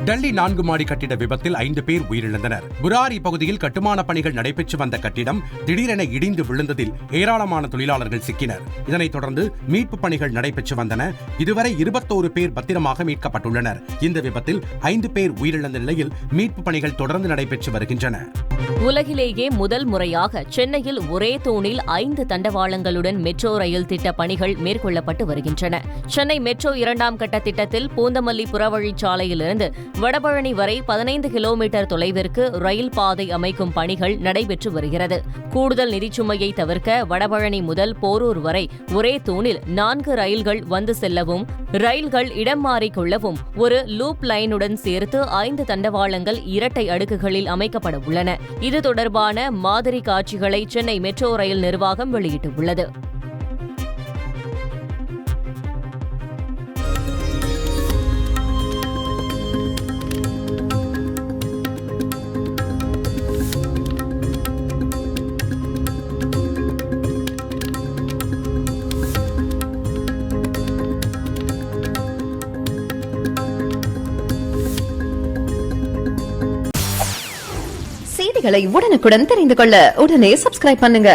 டெல்லி 4 மாடி கட்டிட விபத்தில் 5 பேர் உயிரிழந்தனர். புராரி பகுதியில் கட்டுமான பணிகள் நடைபெற்று வந்த கட்டிடம் திடீரென இடிந்து விழுந்ததில் ஏராளமான தொழிலாளர்கள் சிக்கினர். இதனைத் தொடர்ந்து மீட்பு பணிகள் நடைபெற்று வந்தன. இதுவரை 21 பேர் பத்திரமாக மீட்கப்பட்டுள்ளனர். இந்த விபத்தில் 5 பேர் உயிரிழந்த நிலையில் மீட்பு பணிகள் தொடர்ந்து நடைபெற்று வருகின்றன. உலகிலேயே முதல் முறையாக சென்னையில் ஒரே தூணில் 5 தண்டவாளங்களுடன் மெட்ரோ ரயில் திட்ட பணிகள் மேற்கொள்ளப்பட்டு வருகின்றன. சென்னை மெட்ரோ 2ஆம் கட்ட திட்டத்தில் பூந்தமல்லி புறவழிச்சாலையிலிருந்து வடபழனி வரை 15 கிலோமீட்டர் தொலைவிற்கு ரயில் பாதை அமைக்கும் பணிகள் நடைபெற்று வருகிறது. கூடுதல் நிதிச்சுமையை தவிர்க்க வடபழனி முதல் போரூர் வரை ஒரே தூணில் 4 ரயில்கள் வந்து செல்லவும், ரயில்கள் இடம் மாறிக்கொள்ளவும் ஒரு லூப் லைனுடன் சேர்த்து 5 தண்டவாளங்கள் இரட்டை அடுக்குகளில் அமைக்கப்பட உள்ளன. இது தொடர்பான மாதிரி காட்சிகளை சென்னை மெட்ரோ ரயில் நிர்வாகம் வெளியிட்டுள்ளது. செய்திகளை உடனுக்குடன் தெரிந்து கொள்ள உடனே சப்ஸ்கிரைப் பண்ணுங்க.